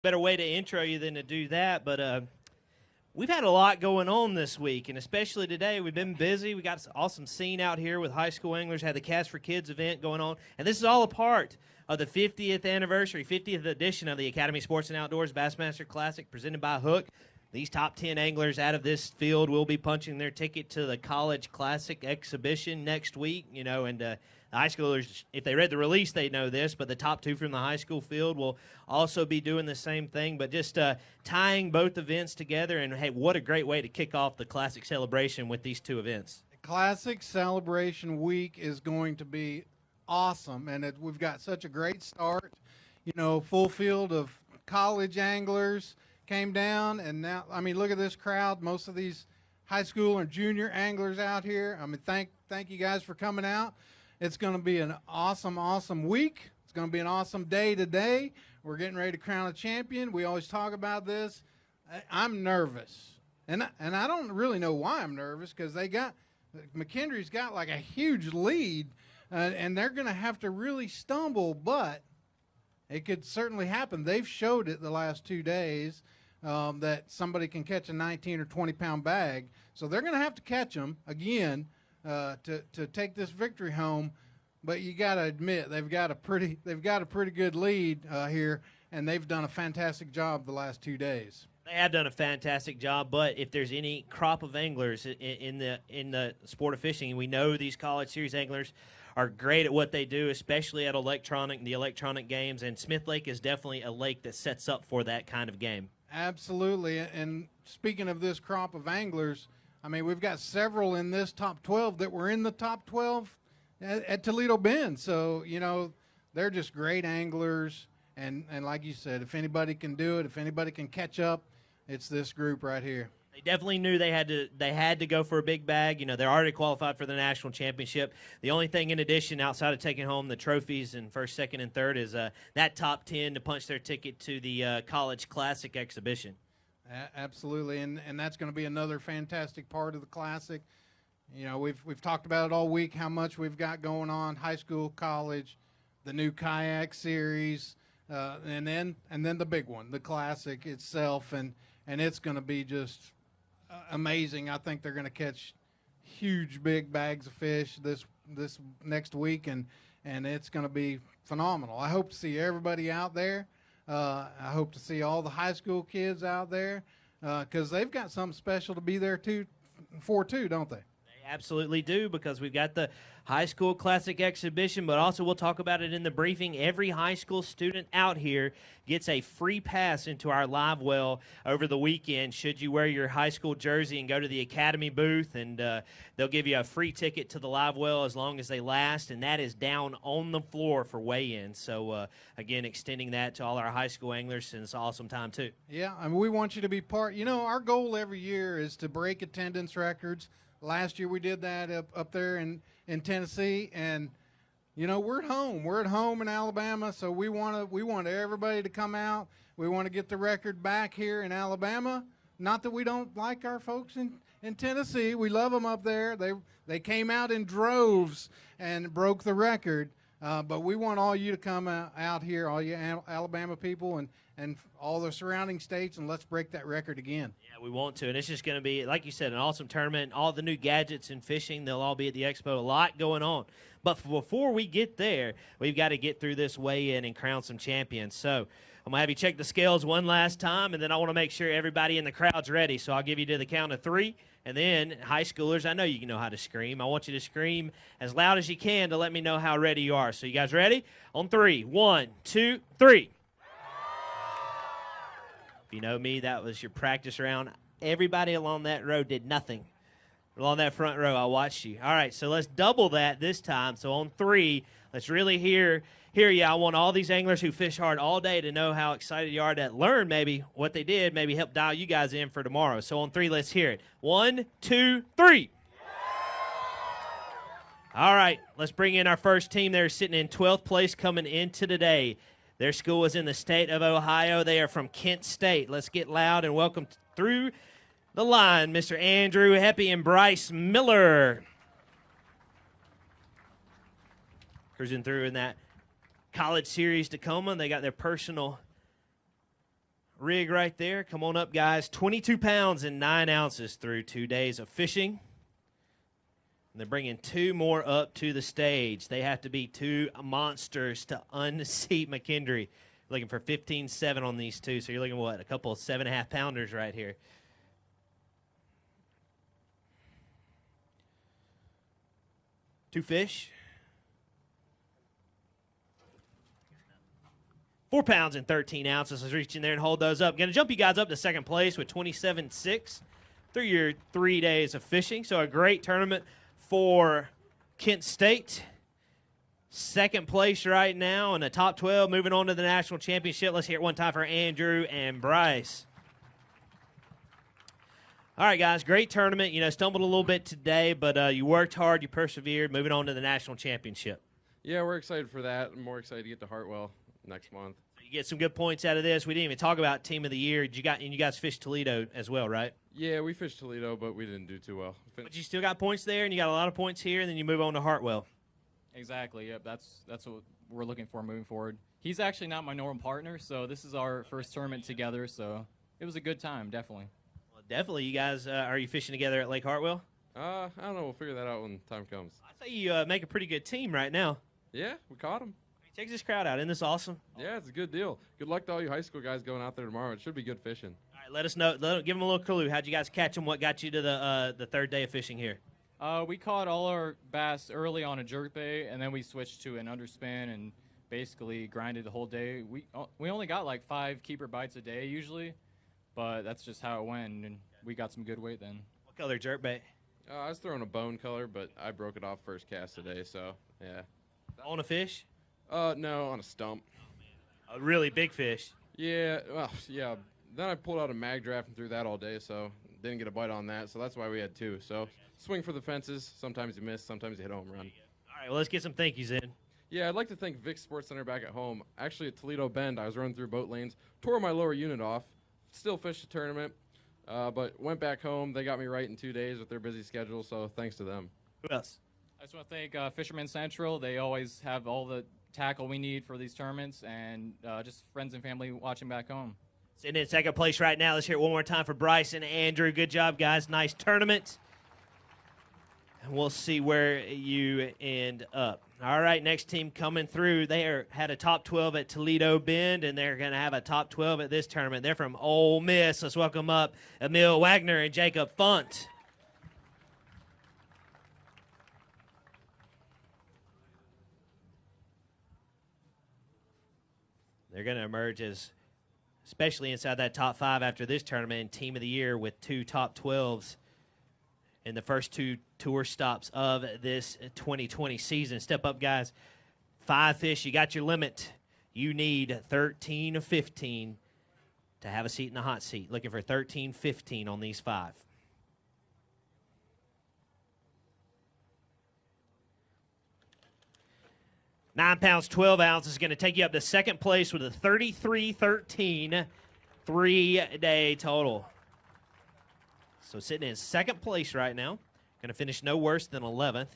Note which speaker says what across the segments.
Speaker 1: better way to intro you than to do that, but we've had a lot going on this week, and especially today. We've been busy. We got an awesome scene out here with high school anglers, had the Cast for Kids event going on, and this is all a part of the 50th anniversary, 50th edition of the Academy Sports and Outdoors Bassmaster Classic presented by Hook. These top 10 anglers out of this field will be punching their ticket to the College Classic exhibition next week, and the high schoolers, if they read the release, they know this, but the top two from the high school field will also be doing the same thing, but just tying both events together, and hey, what a great way to kick off the Classic celebration with these two events.
Speaker 2: Classic Celebration Week is going to be awesome, and we've got such a great start. Full field of college anglers came down, and now, look at this crowd. Most of these high school and junior anglers out here. Thank you guys for coming out. It's going to be an awesome week. It's going to be an awesome day today. We're getting ready to crown a champion. We always talk about this. I'm nervous, and I don't really know why I'm nervous, because McKenzie's got like a huge lead, and they're going to have to really stumble, but it could certainly happen. They've showed it the last 2 days that somebody can catch a 19 or 20-pound bag, so they're going to have to catch them again to take this victory home. But you got to admit they've got a pretty good lead here, and they've done a fantastic job the last 2 days.
Speaker 1: They have done a fantastic job, but if there's any crop of anglers in the sport of fishing, we know these college series anglers are great at what they do, especially at the electronic games, and Smith Lake is definitely a lake that sets up for that kind of game.
Speaker 2: Absolutely, and speaking of this crop of anglers, we've got several in this top 12 that were in the top 12 at Toledo Bend, so, they're just great anglers, and like you said, if anybody can do it, if anybody can catch up, it's this group right here.
Speaker 1: They definitely knew they had to go for a big bag. They're already qualified for the national championship. The only thing in addition, outside of taking home the trophies in first, second, and third, is that top 10 to punch their ticket to the College Classic exhibition.
Speaker 2: Absolutely, and that's going to be another fantastic part of the Classic. We've talked about it all week, how much we've got going on, high school, college, the new kayak series, and then the big one, the Classic itself, and it's going to be just amazing. I think they're going to catch huge, big bags of fish this next week, and it's going to be phenomenal. I hope to see everybody out there. I hope to see all the high school kids out there, because they've got something special to be there for too, don't they?
Speaker 1: They absolutely do, because we've got the high school classic exhibition, but also we'll talk about it in the briefing. Every high school student out here gets a free pass into our live well over the weekend should you wear your high school jersey and go to the Academy booth, and they'll give you a free ticket to the live well as long as they last, and that is down on the floor for weigh-in. So, again, extending that to all our high school anglers, and it's an awesome time, too.
Speaker 2: Yeah, we want you to be part. Our goal every year is to break attendance records. Last year we did that up there in Tennessee, and we're at home. We're at home in Alabama, so we want everybody to come out. We want to get the record back here in Alabama. Not that we don't like our folks in Tennessee. We love them up there. They came out in droves and broke the record. But we want all you to come out here, all you Alabama people and all the surrounding states, and let's break that record again.
Speaker 1: Yeah, we want to, and it's just going to be, like you said, an awesome tournament. All the new gadgets in fishing, they'll all be at the expo. A lot going on. But before we get there, we've got to get through this weigh-in and crown some champions. So I'm going to have you check the scales one last time, and then I want to make sure everybody in the crowd's ready. So I'll give you to the count of 3. And then, high schoolers, I know you know how to scream. I want you to scream as loud as you can to let me know how ready you are. So you guys ready? On 3. 1, 2, 3. If you know me, that was your practice round. Everybody along that row did nothing. Along that front row, I watched you. All right, so let's double that this time. So on 3, let's really hear you. I want all these anglers who fish hard all day to know how excited you are to learn maybe what they did, maybe help dial you guys in for tomorrow. So on 3, let's hear it. 1, 2, 3. All right, let's bring in our first team. They're sitting in 12th place coming into today. Their school is in the state of Ohio. They are from Kent State. Let's get loud and welcome through the line, Mr. Andrew Heppy and Bryce Miller. Cruising through in that College Series Tacoma. They got their personal rig right there. Come on up, guys. 22 pounds and 9 ounces through 2 days of fishing. And they're bringing 2 more up to the stage. They have to be 2 monsters to unseat McKenzie. Looking for 15.7 on these 2. So you're looking at what? A couple of 7.5-pounders right here. Two fish. 4 pounds and 13 ounces. Let's reach in there and hold those up. Going to jump you guys up to second place with 27.6 through your 3 days of fishing. So a great tournament for Kent State. Second place right now in the top 12, moving on to the national championship. Let's hear it one time for Andrew and Bryce. All right, guys, great tournament. You know, stumbled a little bit today, but you worked hard, you persevered, moving on to the national championship.
Speaker 3: Yeah, we're excited for that. I'm more excited to get to Hartwell next month.
Speaker 1: So you get some good points out of this. We didn't even talk about Team of the Year. You guys fished Toledo as well, right?
Speaker 3: Yeah, we fished Toledo, but we didn't do too well.
Speaker 1: But you still got points there, and you got a lot of points here, and then you move on to Hartwell.
Speaker 4: Exactly. Yep. That's what we're looking for moving forward. He's actually not my normal partner, so this is our first tournament together. So it was a good time, definitely.
Speaker 1: Well, definitely. You guys, are you fishing together at Lake Hartwell?
Speaker 3: I don't know. We'll figure that out when time comes.
Speaker 1: I say you make a pretty good team right now.
Speaker 3: Yeah, we caught him.
Speaker 1: Check this crowd out. Isn't this awesome?
Speaker 3: Yeah, it's a good deal. Good luck to all you high school guys going out there tomorrow. It should be good fishing.
Speaker 1: All right, let us know. Give them a little clue. How'd you guys catch them? What got you to the third day of fishing here?
Speaker 4: We caught all our bass early on a jerkbait, and then we switched to an underspin and basically grinded the whole day. We only got like 5 keeper bites a day usually, but that's just how it went, and we got some good weight then.
Speaker 1: What color jerkbait?
Speaker 3: I was throwing a bone color, but I broke it off first cast today, so yeah.
Speaker 1: On a fish?
Speaker 3: No, on a stump.
Speaker 1: A really big fish.
Speaker 3: Yeah, well, yeah. Then I pulled out a mag draft and threw that all day, so didn't get a bite on that, so that's why we had 2. So swing for the fences. Sometimes you miss, sometimes you hit a home run.
Speaker 1: All right, well, let's get some thank yous in.
Speaker 3: Yeah, I'd like to thank Vic Sports Center back at home. Actually, at Toledo Bend, I was running through boat lanes, tore my lower unit off, still fished the tournament, but went back home. They got me right in 2 days with their busy schedule, so thanks to them.
Speaker 1: Who else?
Speaker 4: I just want to thank Fisherman Central. They always have all the tackle we need for these tournaments, and just friends and family watching back home.
Speaker 1: Sitting in second place right now. Let's hear it one more time for Bryce and Andrew. Good job, guys. Nice tournament. And we'll see where you end up. All right, next team coming through. They had a top 12 at Toledo Bend, and they're going to have a top 12 at this tournament. They're from Ole Miss. Let's welcome up Emil Wagner and Jacob Funt. They're going to emerge as, especially inside that top 5 after this tournament, Team of the Year with 2 top 12s in the first 2 tour stops of this 2020 season. Step up, guys. 5 fish. You got your limit. You need 13 of 15 to have a seat in the hot seat. Looking for 13, 15 on these 5. Nine pounds, 12 ounces is going to take you up to second place with a 33-13 3-day total. So sitting in second place right now. Going to finish no worse than 11th.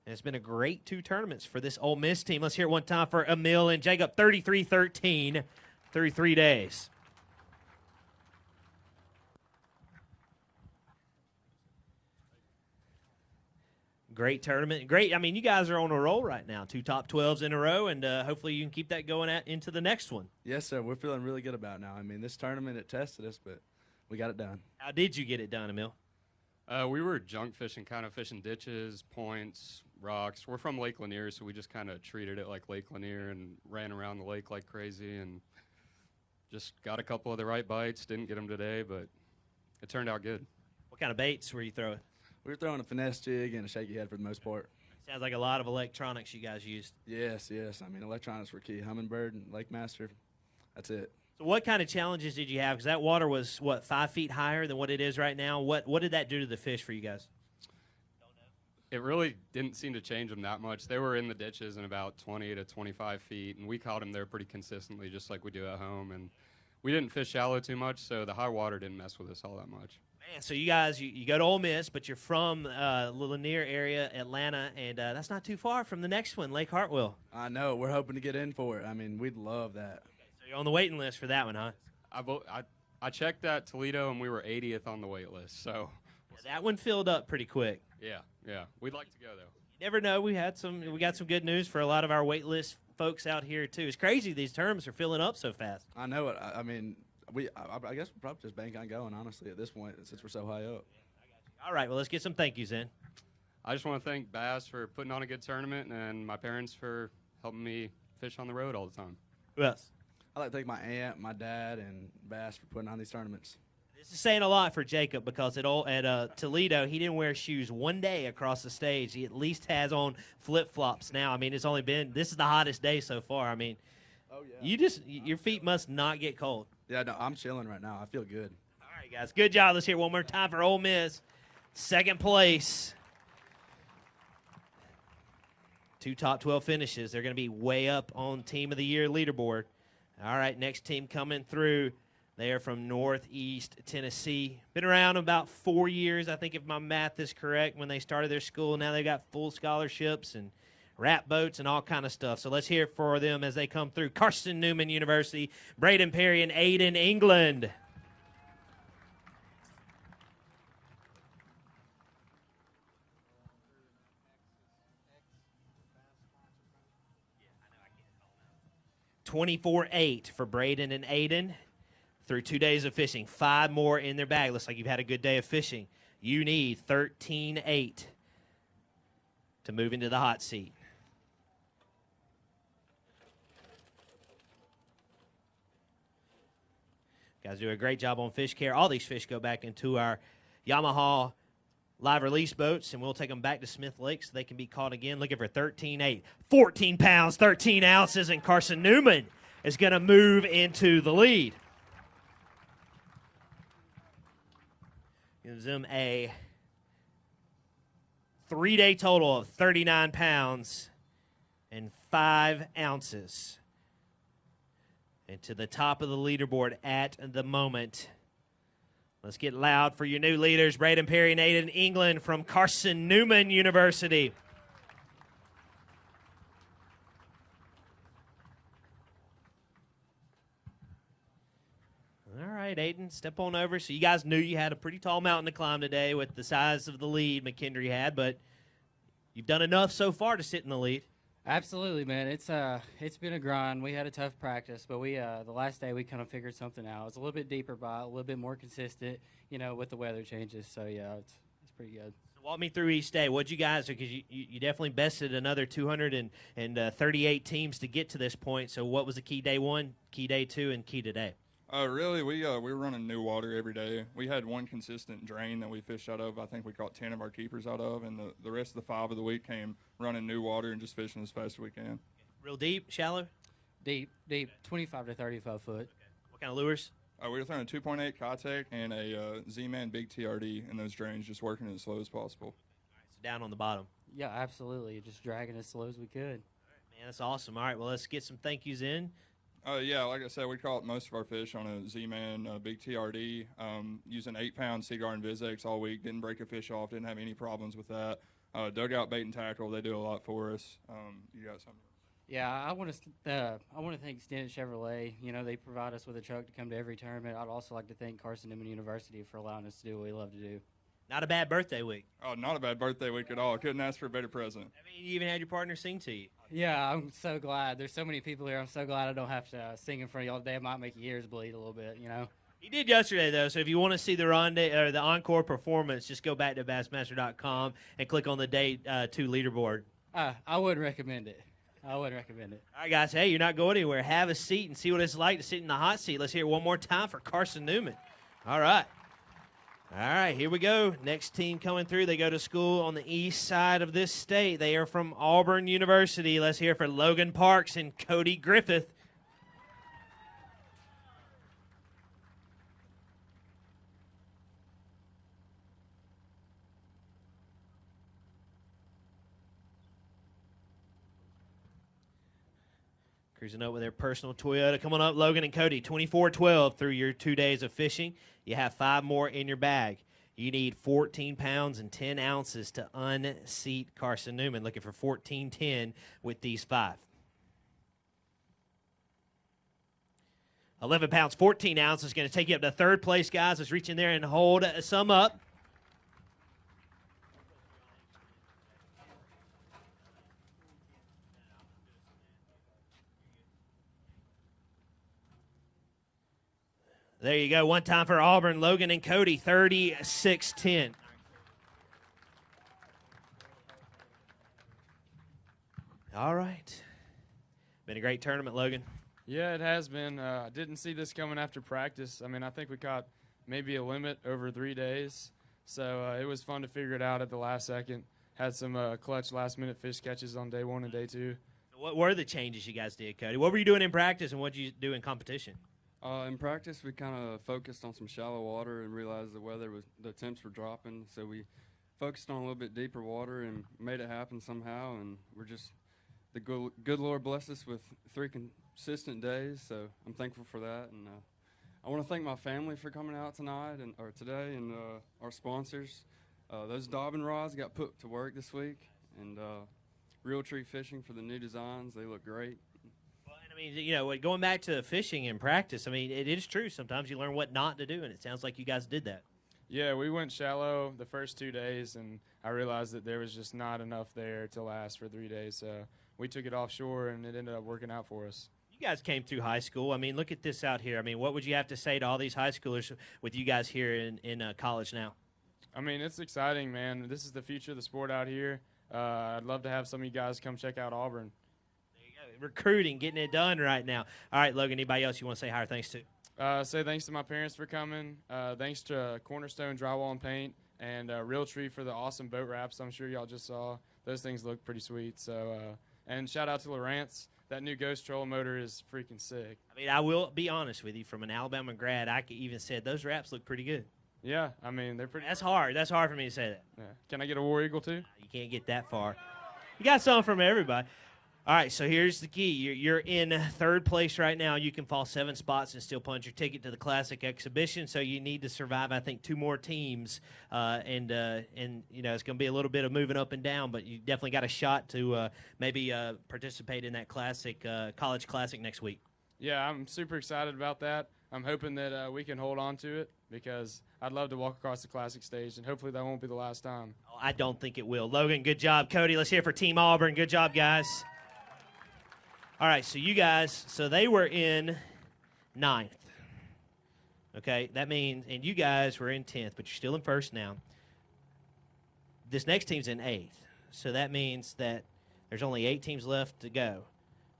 Speaker 1: And it's been a great 2 tournaments for this Ole Miss team. Let's hear it one time for Emil and Jacob. 33-13 through 3 days. Great tournament. Great. I mean, you guys are on a roll right now. 2 top 12s in a row, and hopefully you can keep that going into the next one.
Speaker 5: Yes, sir. We're feeling really good about it now. I mean, this tournament, it tested us, but we got it done.
Speaker 1: How did you get it done, Emil?
Speaker 6: We were junk fishing, kind of fishing ditches, points, rocks. We're from Lake Lanier, so we just kind of treated it like Lake Lanier and ran around the lake like crazy and just got a couple of the right bites. Didn't get them today, but it turned out good.
Speaker 1: What kind of baits were you throwing?
Speaker 5: We were throwing a finesse jig and a shaky head for the most part.
Speaker 1: Sounds like a lot of electronics you guys used.
Speaker 5: Yes, yes. I mean, electronics were key. Humminbird and Bassmaster, that's it.
Speaker 1: So what kind of challenges did you have? Because that water was, 5 feet higher than what it is right now. What did that do to the fish for you guys?
Speaker 6: It really didn't seem to change them that much. They were in the ditches in about 20 to 25 feet, and we caught them there pretty consistently, just like we do at home. And we didn't fish shallow too much, so the high water didn't mess with us all that much.
Speaker 1: Man, so you guys, you go to Ole Miss, but you're from the Lanier area, Atlanta, and that's not too far from the next one, Lake Hartwell.
Speaker 5: I know. We're hoping to get in for it. I mean, we'd love that.
Speaker 1: So You're on the waiting list for that one, huh?
Speaker 6: I checked that Toledo, and we were 80th on the wait list. So
Speaker 1: Yeah, that one filled up pretty quick.
Speaker 6: yeah, we'd like to go though.
Speaker 1: You never know. We got some good news for a lot of our wait list folks out here too. It's crazy these terms are filling up so fast.
Speaker 5: I know it. I mean, I guess we'll probably just bank on going, honestly, at this point, since we're so high up.
Speaker 1: All right, well, let's get some thank yous in.
Speaker 6: I just want to thank Bass for putting on a good tournament, and my parents for helping me fish on the road all the time.
Speaker 1: Who else?
Speaker 5: I'd like to thank my aunt, my dad, and Bass for putting on these tournaments.
Speaker 1: This is saying a lot for Jacob because at Toledo, he didn't wear shoes one day across the stage. He at least has on flip-flops now. I mean, this is the hottest day so far. I mean, your feet must not get cold.
Speaker 5: Yeah, no, I'm chilling right now. I feel good.
Speaker 1: All right, guys, good job. Let's hear it one more time for Ole Miss. Second place. 2 top 12 finishes. They're going to be way up on Team of the Year leaderboard. All right, next team coming through. They are from Northeast Tennessee. Been around about 4 years, I think, if my math is correct, when they started their school. Now they've got full scholarships and wrap boats and all kind of stuff. So let's hear it for them as they come through. Carson Newman University, Braden Perry, and Aiden, England. $24,800 for Braden and Aiden through 2 days of fishing. 5 more in their bag. Looks like you've had a good day of fishing. You need $13,800 to move into the hot seat. Guys do a great job on fish care. All these fish go back into our Yamaha live release boats, and we'll take them back to Smith Lake so they can be caught again. Looking for $13,800. 14 pounds, 13 ounces, and Carson Newman is going to move into the lead. Gives them a 3-day total of 39 pounds and 5 ounces. And to the top of the leaderboard at the moment. Let's get loud for your new leaders, Braden Perry and Aiden England from Carson Newman University. All right, Aiden, step on over. So you guys knew you had a pretty tall mountain to climb today with the size of the lead McKenzie had, but you've done enough so far to sit in the lead.
Speaker 7: Absolutely, man. It's been a grind. We had a tough practice, but the last day we kind of figured something out. It's a little bit deeper bite, a little bit more consistent, with the weather changes. So yeah, it's pretty good.
Speaker 1: So walk me through each day. What'd you guys do? Because you definitely bested another 238 teams to get to this point. So what was the key day 1, key day 2, and key today?
Speaker 8: Really, we were running new water every day. We had one consistent drain that we fished out of. I think we caught 10 of our keepers out of, and the rest of the 5 of the week came running new water and just fishing as fast as we can.
Speaker 1: Real deep, shallow?
Speaker 7: Deep, 25 to 35 foot.
Speaker 1: Okay. What kind of lures?
Speaker 8: We were throwing a 2.8 Kotek and a Z-Man Big TRD in those drains, just working as slow as possible.
Speaker 1: All right, so down on the bottom.
Speaker 7: Yeah, absolutely. Just dragging as slow as we could.
Speaker 1: All right, man, that's awesome. All right, well, let's get some thank yous in.
Speaker 8: Yeah, like I said, we caught most of our fish on a Z-Man Big TRD, using 8-pound Seaguar and Vizex all week. Didn't break a fish off, didn't have any problems with that. Dugout bait and tackle, they do a lot for us. You got something?
Speaker 7: Yeah, I want to thank Stennett Chevrolet. They provide us with a truck to come to every tournament. I'd also like to thank Carson Newman University for allowing us to do what we love to do.
Speaker 1: Not a bad birthday week.
Speaker 8: Oh, not a bad birthday week at all. Couldn't ask for a better present.
Speaker 1: I mean, you even had your partner sing to you.
Speaker 7: Yeah, I'm so glad. There's so many people here. I'm so glad I don't have to sing in front of y'all today. It might make your ears bleed a little bit,
Speaker 1: He did yesterday, though, so if you want to see the encore performance, just go back to Bassmaster.com and click on the day 2 leaderboard.
Speaker 7: I would recommend it. All
Speaker 1: right, guys, hey, you're not going anywhere. Have a seat and see what it's like to sit in the hot seat. Let's hear it one more time for Carson Newman. All right, here we go. Next team coming through. They go to school on the east side of this state. They are from Auburn University. Let's hear it for Logan Parks and Cody Griffith. Cruising up with their personal Toyota. Come on up, Logan and Cody. 24-12 through your 2 days of fishing. You have 5 more in your bag. You need 14 pounds and 10 ounces to unseat Carson Newman. Looking for 14-10 with these 5. 11 pounds, 14 ounces. Going to take you up to third place, guys. Let's reach in there and hold some up. There you go. One time for Auburn, Logan and Cody, 36-10. All right. Been a great tournament, Logan.
Speaker 9: Yeah, it has been. I didn't see this coming after practice. I mean, I think we caught maybe a limit over 3 days. So it was fun to figure it out at the last second. Had some clutch last-minute fish catches on day 1 and day 2.
Speaker 1: What were the changes you guys did, Cody? What were you doing in practice, and what did you do in competition?
Speaker 10: In practice, we kind of focused on some shallow water and realized the temps were dropping. So we focused on a little bit deeper water and made it happen somehow. And the good Lord blessed us with 3 consistent days. So I'm thankful for that. And I want to thank my family for coming out today and our sponsors. Those Dobbin rods got put to work this week, and Real Tree Fishing for the new designs. They look great.
Speaker 1: I mean, going back to fishing in practice, I mean, it is true. Sometimes you learn what not to do, and it sounds like you guys did that.
Speaker 9: Yeah, we went shallow the first 2 days, and I realized that there was just not enough there to last for 3 days. So we took it offshore, and it ended up working out for us.
Speaker 1: You guys came through high school. I mean, look at this out here. I mean, what would you have to say to all these high schoolers with you guys here in college now?
Speaker 9: I mean, it's exciting, man. This is the future of the sport out here. I'd love to have some of you guys come check out Auburn.
Speaker 1: Recruiting, getting it done right now. All right, Logan, anybody else you want to say hi or thanks to?
Speaker 9: Say thanks to my parents for coming. Thanks to Cornerstone Drywall and Paint and Real Tree for the awesome boat wraps I'm sure y'all just saw. Those things look pretty sweet. So, and shout out to Lawrence. That new Ghost Troll motor is freaking sick.
Speaker 1: I mean, I will be honest with you. From an Alabama grad, I even said those wraps look pretty good.
Speaker 9: Yeah, I mean, they're pretty.
Speaker 1: That's hard. That's hard for me to say that.
Speaker 9: Yeah. Can I get a War Eagle too?
Speaker 1: You can't get that far. You got something from everybody. All right, so here's the key. You're in third place right now. You can fall 7 spots and still punch your ticket to the Classic Exhibition, so you need to survive, I think, 2 more teams. And it's going to be a little bit of moving up and down, but you definitely got a shot to maybe participate in that College Classic next week.
Speaker 9: Yeah, I'm super excited about that. I'm hoping that we can hold on to it because I'd love to walk across the Classic stage, and hopefully that won't be the last time.
Speaker 1: Oh, I don't think it will. Logan, good job. Cody, let's hear it for Team Auburn. Good job, guys. All right, so you guys, they were in 9th. Okay, that means, and you guys were in 10th, but you're still in first now. This next team's in 8th, so that means that there's only 8 teams left to go,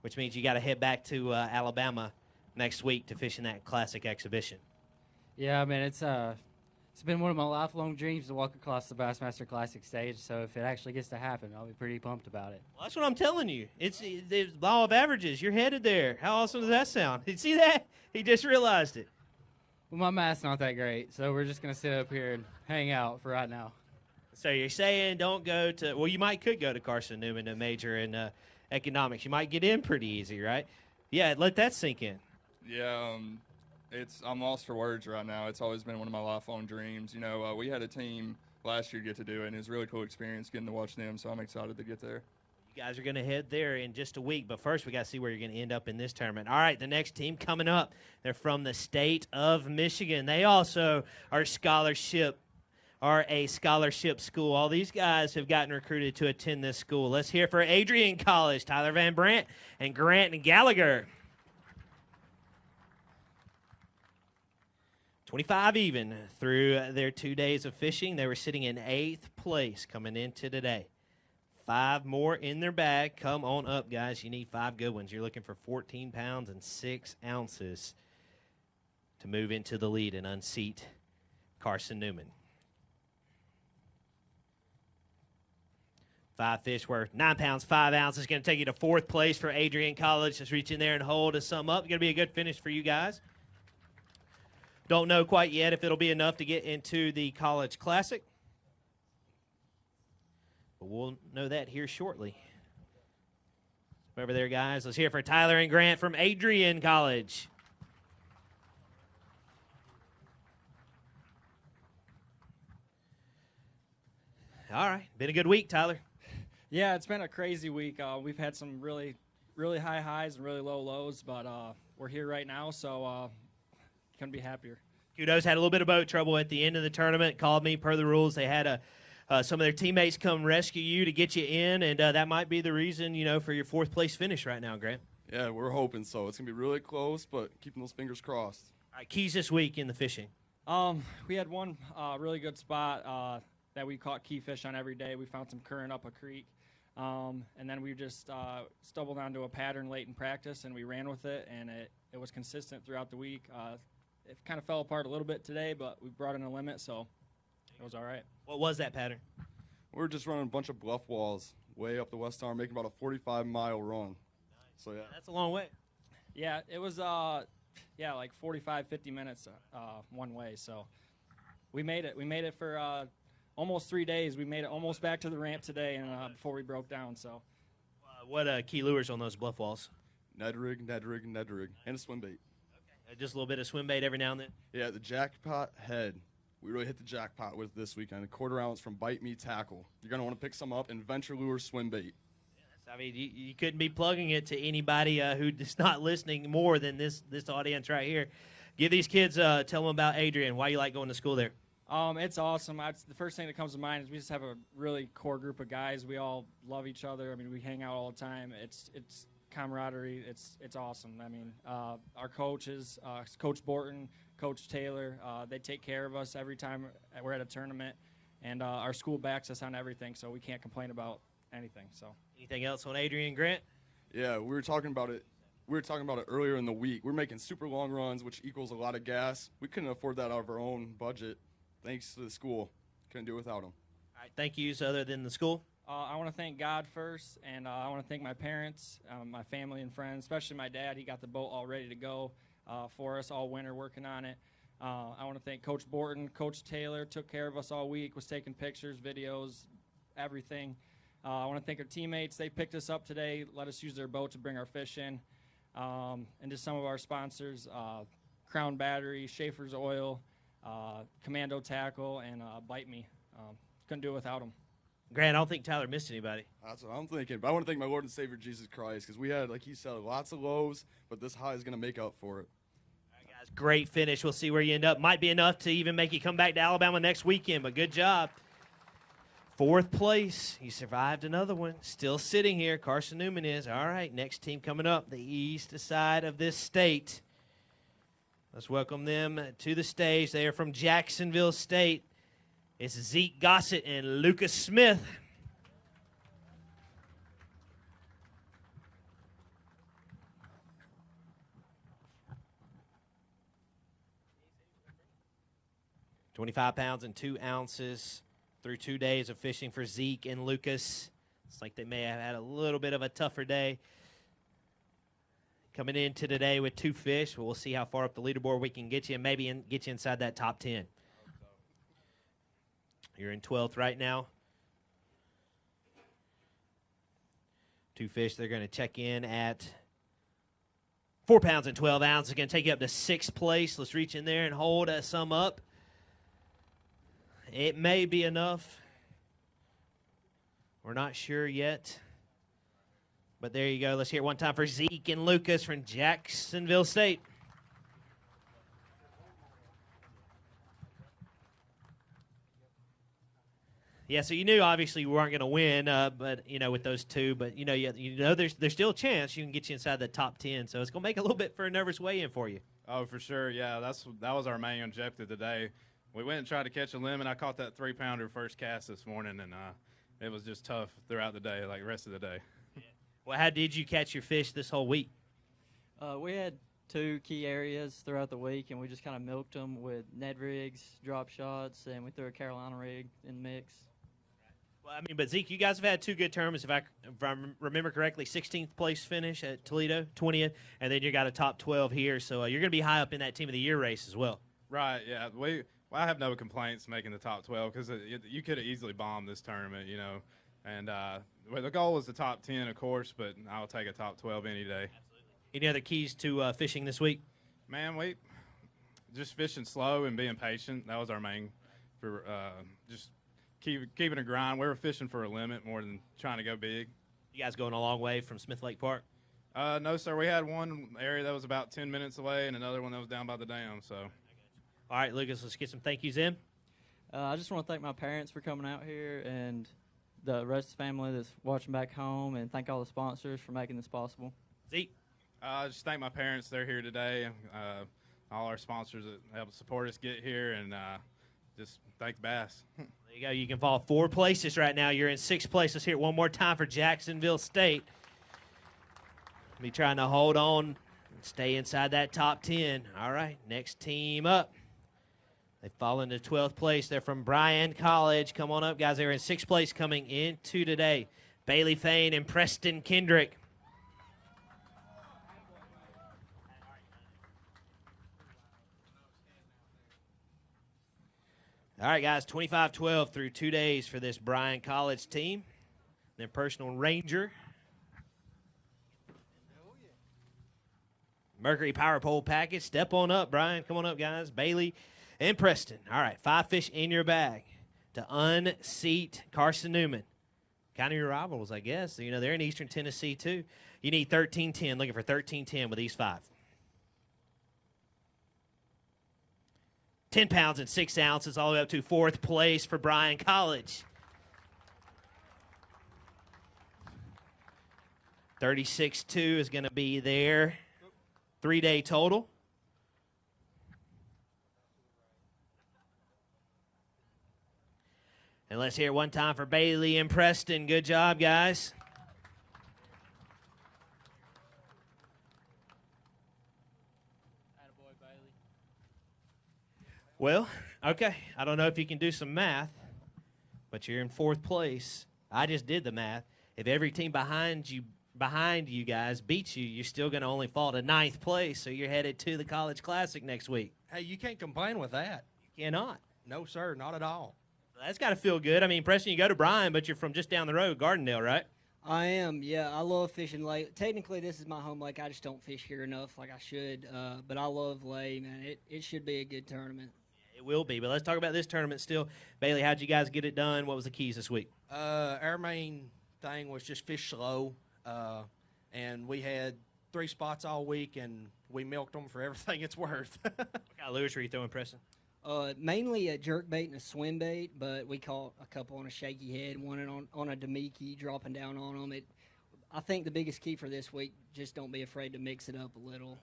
Speaker 1: which means you got to head back to Alabama next week to fish in that Classic Exhibition.
Speaker 7: Yeah, I mean, it's been one of my lifelong dreams to walk across the Bassmaster Classic stage, so if it actually gets to happen, I'll be pretty pumped about it.
Speaker 1: Well, that's what I'm telling you. It's the law of averages. You're headed there. How awesome does that sound? Did you see that? He just realized it.
Speaker 7: Well, my math's not that great, so we're just going to sit up here and hang out for right now.
Speaker 1: So you're saying don't go to – well, you could go to Carson Newman to major in economics. You might get in pretty easy, right? Yeah, let that sink in.
Speaker 8: Yeah, I'm lost for words right now. It's always been one of my lifelong dreams. We had a team last year get to do it, and it was a really cool experience getting to watch them, so I'm excited to get there.
Speaker 1: You guys are going to head there in just a week, but first we got to see where you're going to end up in this tournament. All right, the next team coming up, they're from the state of Michigan. They also are a scholarship school. All these guys have gotten recruited to attend this school. Let's hear for Adrian College, Tyler Van Brant and Grant and Gallagher. 25 even through their 2 days of fishing. They were sitting in 8th place coming into today. 5 more in their bag. Come on up, guys. You need 5 good ones. You're looking for 14 pounds and 6 ounces to move into the lead and unseat Carson Newman. 5 fish worth 9 pounds, 5 ounces. Going to take you to 4th place for Adrian College. Just reach in there and hold us some up. Going to be a good finish for you guys. Don't know quite yet if it'll be enough to get into the College Classic. But we'll know that here shortly. Over there, guys. Let's hear for Tyler and Grant from Adrian College. All right. Been a good week, Tyler.
Speaker 11: Yeah, it's been a crazy week. We've had some really, really high highs and really low lows, but we're here right now, so couldn't be happier.
Speaker 1: Kudos. Had a little bit of boat trouble at the end of the tournament. Called me per the rules. They had some of their teammates come rescue you to get you in, and that might be the reason, for your fourth place finish right now, Grant.
Speaker 12: Yeah, we're hoping so. It's going to be really close, but keeping those fingers crossed.
Speaker 1: All right, keys this week in the fishing.
Speaker 11: We had one really good spot that we caught key fish on every day. We found some current up a creek, and then we just stumbled onto a pattern late in practice, and we ran with it, and it was consistent throughout the week. It kind of fell apart a little bit today, but we brought in a limit, so it was all right.
Speaker 1: What was that pattern?
Speaker 12: We were just running a bunch of bluff walls way up the west arm, making about a 45-mile run. Nice. So, yeah.
Speaker 1: That's a long way.
Speaker 11: Yeah, it was like 45, 50 minutes one way, so we made it. We made it for almost 3 days. We made it almost back to the ramp today and before we broke down. So,
Speaker 1: what key lures on those bluff walls?
Speaker 12: Ned rig, and a swim bait.
Speaker 1: Okay. Just a little bit of swim bait every now and then?
Speaker 12: Yeah, the jackpot head. We really hit the jackpot with this weekend. A 1/4 ounce from Bite Me Tackle. You're going to want to pick some up, and Venture Lure swim bait.
Speaker 1: I mean, you couldn't be plugging it to anybody who is not listening more than this audience right here. Give these kids, tell them about Adrian, why you like going to school there.
Speaker 11: It's awesome. The first thing that comes to mind is we just have a really core group of guys. We all love each other. I mean, we hang out all the time. It's camaraderie. It's awesome. I mean, our coaches, Coach Borton, Coach Taylor, they take care of us every time we're at a tournament, and our school backs us on everything, so we can't complain about anything. So,
Speaker 1: anything else on Adrian, Grant?
Speaker 12: Yeah, we were talking about it. We were talking about it earlier in the week. We're making super long runs, which equals a lot of gas. We couldn't afford that out of our own budget. Thanks to the school. Couldn't do it without them.
Speaker 1: All right, thank yous other than the school.
Speaker 11: I want to thank God first, and I want to thank my parents, my family and friends, especially my dad. He got the boat all ready to go for us all winter working on it. I want to thank Coach Borton, Coach Taylor, took care of us all week, was taking pictures, videos, everything. I want to thank our teammates. They picked us up today, let us use their boat to bring our fish in. And just some of our sponsors, Crown Battery, Schaefer's Oil, Commando Tackle, and Bite Me. Couldn't do it without them.
Speaker 1: Grant, I don't think Tyler missed anybody.
Speaker 12: That's what I'm thinking. But I want to thank my Lord and Savior Jesus Christ, because we had, like he said, lots of lows, but this high is going to make up for it.
Speaker 1: All right, guys, great finish. We'll see where you end up. Might be enough to even make you come back to Alabama next weekend, but good job. Fourth place. You survived another one. Still sitting here. Carson Newman is. All right, next team coming up, the east side of this state. Let's welcome them to the stage. They are from Jacksonville State. It's Zeke Gossett and Lucas Smith. $25 pounds and 2 ounces through 2 days of fishing for Zeke and Lucas. It's like they may have had a little bit of a tougher day. Coming into today with 2 fish. We'll see how far up the leaderboard we can get you and maybe get you inside that top 10. You're in 12th right now. 2 fish. They're going to check in at 4 pounds and 12 ounces. They're going to take you up to 6th place. Let's reach in there and hold some up. It may be enough. We're not sure yet. But there you go. Let's hear it one time for Zeke and Lucas from Jacksonville State. Yeah, so you knew obviously we weren't going to win, but with those 2, but there's still a chance you can get you inside the top 10. So it's going to make a little bit for a nervous weigh-in for you.
Speaker 13: Oh, for sure. Yeah, that was our main objective today. We went and tried to catch a limit. I caught that 3-pounder first cast this morning, and it was just tough throughout the day, like the rest of the day.
Speaker 1: Yeah. Well, how did you catch your fish this whole week?
Speaker 7: We had 2 key areas throughout the week, and we just kind of milked them with Ned rigs, drop shots, and we threw a Carolina rig in the mix.
Speaker 1: Well, but Zeke, you guys have had 2 good tournaments. If I remember correctly, 16th place finish at Toledo, 20th, and then you got a top 12 here. So you're going to be high up in that Team of the Year race as well.
Speaker 13: Right, yeah. I have no complaints making the top 12 because you could have easily bombed this tournament, And the goal was the top 10, of course, but I'll take a top 12 any day.
Speaker 1: Absolutely. Any other keys to fishing this week?
Speaker 13: Man, we just fishing slow and being patient. That was our main for just keeping a grind. We were fishing for a limit more than trying to go big.
Speaker 1: You guys going a long way from Smith Lake Park?
Speaker 13: No, sir. We had one area that was about 10 minutes away and another one that was down by the dam. So,
Speaker 1: All right, Lucas, let's get some thank yous in.
Speaker 14: I just want to thank my parents for coming out here and the rest of the family that's watching back home, and thank all the sponsors for making this possible.
Speaker 1: Zeke.
Speaker 13: Just thank my parents. They're here today. All our sponsors that help support us get here, and just thank Bass.
Speaker 1: There you go. You can fall 4 places right now. You're in 6th place. Let's hear it one more time for Jacksonville State. Be trying to hold on and stay inside that top 10. All right, next team up. They fall into 12th place. They're from Bryan College. Come on up, guys. They're in 6th place coming into today. Bailey Fain and Preston Kendrick. All right, guys, 25-12 through 2 days for this Bryan College team. Their personal ranger. Mercury Power Pole package. Step on up, Brian. Come on up, guys. Bailey and Preston. All right, 5 fish in your bag to unseat Carson Newman. Kind of your rivals, I guess. You know, they're in Eastern Tennessee, too. You need 13-10. Looking for 13-10 with these 5. 10 pounds and 6 ounces, all the way up to 4th place for Bryan College. 36.2 is going to be their 3-day total. And let's hear it one time for Bailey and Preston. Good job, guys. Well, okay, I don't know if you can do some math, but you're in 4th place. I just did the math. If every team behind you guys beats you, you're still going to only fall to 9th place, so you're headed to the College Classic next week.
Speaker 15: Hey, you can't complain with that.
Speaker 1: You cannot.
Speaker 15: No, sir, not at all.
Speaker 1: That's got to feel good. I mean, Preston, you go to Bryan, but you're from just down the road, Gardendale, right?
Speaker 16: I am, yeah. I love fishing lake. Technically, this is my home lake. I just don't fish here enough like I should, but I love lake, man. It should be a good tournament.
Speaker 1: It will be, but let's talk about this tournament still. Bailey, how'd you guys get it done? What was the keys this week?
Speaker 15: Our main thing was just fish slow, and we had 3 spots all week, and we milked them for everything it's worth.
Speaker 1: What kind of lures were you throwing, Preston?
Speaker 16: Mainly a jerk bait and a swim bait, but we caught a couple on a shaky head, one on a Demiki, dropping down on them. I think the biggest key for this week, just don't be afraid to mix it up a little.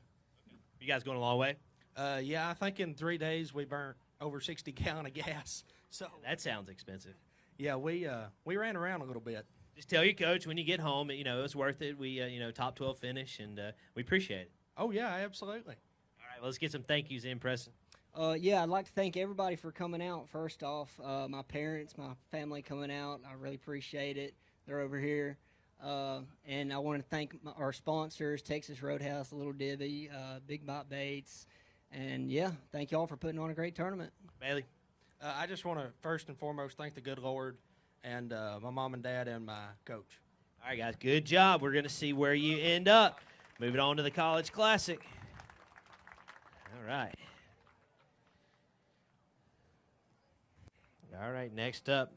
Speaker 1: You guys going a long way?
Speaker 15: Yeah, I think in 3 days we burnt over 60 gallons of gas. So
Speaker 1: that sounds expensive.
Speaker 15: Yeah, we ran around a little bit.
Speaker 1: Just tell your coach when you get home, you know, it was worth it. We, top 12 finish, and we appreciate it.
Speaker 15: Oh, yeah, absolutely.
Speaker 1: All right, well, let's get some thank yous in, Preston.
Speaker 16: Yeah, I'd like to thank everybody for coming out. First off, my parents, my family coming out. I really appreciate it. They're over here. And I want to thank our sponsors, Texas Roadhouse, Little Divvy, Big Bot Baits. And, yeah, thank you all for putting on a great tournament.
Speaker 1: Bailey?
Speaker 15: I just want to first and foremost thank the good Lord and my mom and dad and my coach.
Speaker 1: All right, guys, good job. We're going to see where you end up. Moving on to the College Classic. All right. All right, next up,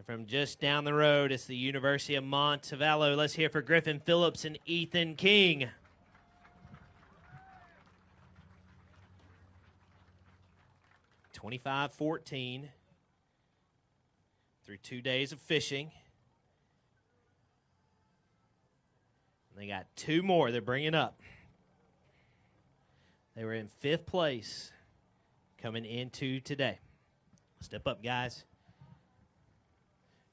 Speaker 1: from just down the road, it's the University of Montevallo. Let's hear for Griffin, Phillips, and Ethan King. $25-14 through 2 days of fishing. And they got 2 more they're bringing up. They were in 5th place coming into today. Step up, guys.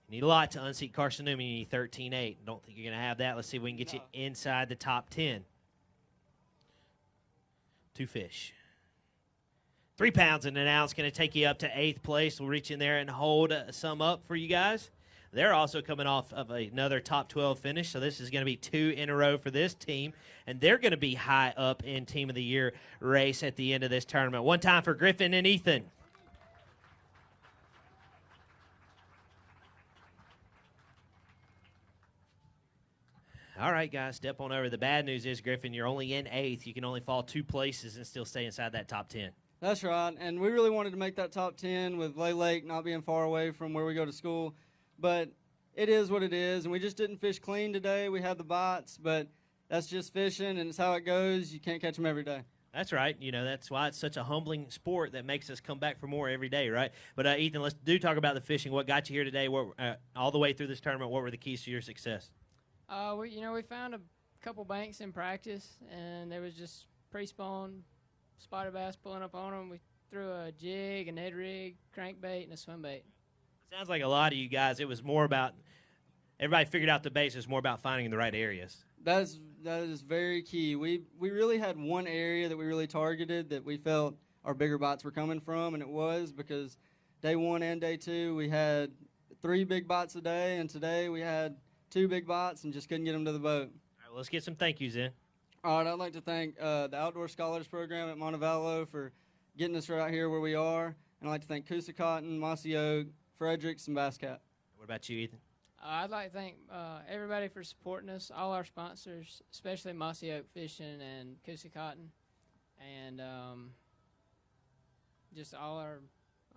Speaker 1: You need a lot to unseat Carson Newman. You need 13-8. Don't think you're going to have that. Let's see if we can get you inside the top 10. 2 fish. 3 pounds and an ounce going to take you up to 8th place. We'll reach in there and hold some up for you guys. They're also coming off of another top 12 finish, so this is going to be 2 in a row for this team, and they're going to be high up in Team of the Year race at the end of this tournament. One time for Griffin and Ethan. All right, guys, step on over. The bad news is, Griffin, you're only in 8th. You can only fall 2 places and still stay inside that top 10.
Speaker 7: That's right, and we really wanted to make that top 10 with Lay Lake not being far away from where we go to school. But it is what it is, and we just didn't fish clean today. We had the bites, but that's just fishing, and it's how it goes. You can't catch them every day.
Speaker 1: That's right. You know, that's why it's such a humbling sport that makes us come back for more every day, right? But, Ethan, let's talk about the fishing. What got you here today? What, all the way through this tournament, what were the keys to your success?
Speaker 17: We found a couple banks in practice, and there was just pre-spawn spotted bass pulling up on them. We threw a jig, an Ed rig, crankbait, and a swim bait.
Speaker 1: Sounds like a lot of you guys, it was more about – everybody figured out the base. It was more about finding the right areas.
Speaker 7: That is very key. We really had one area that we really targeted that we felt our bigger bites were coming from, and it was because day 1 and day 2 we had 3 big bites a day, and today we had 2 big bites and just couldn't get them to the boat.
Speaker 1: All right, well, let's get some thank yous in.
Speaker 7: All right, I'd like to thank the Outdoor Scholars Program at Montevallo for getting us right here where we are, and I'd like to thank Coosa Cotton, Mossy Oak, Fredericks, and Bass Cat.
Speaker 1: What about you, Ethan?
Speaker 17: I'd like to thank everybody for supporting us, all our sponsors, especially Mossy Oak Fishing and Coosa Cotton, and just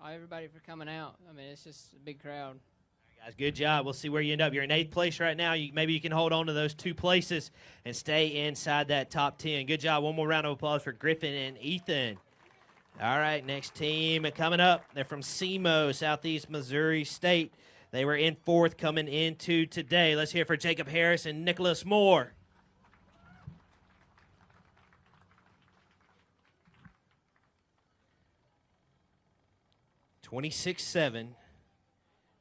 Speaker 17: everybody for coming out. I mean, it's just a big crowd.
Speaker 1: All right, guys, good job. We'll see where you end up. You're in 8th place right now. Maybe you can hold on to those 2 places and stay inside that top 10. Good job. One more round of applause for Griffin and Ethan. All right, next team coming up. They're from SEMO, Southeast Missouri State. They were in 4th coming into today. Let's hear for Jacob Harris and Nicholas Moore. $26,700.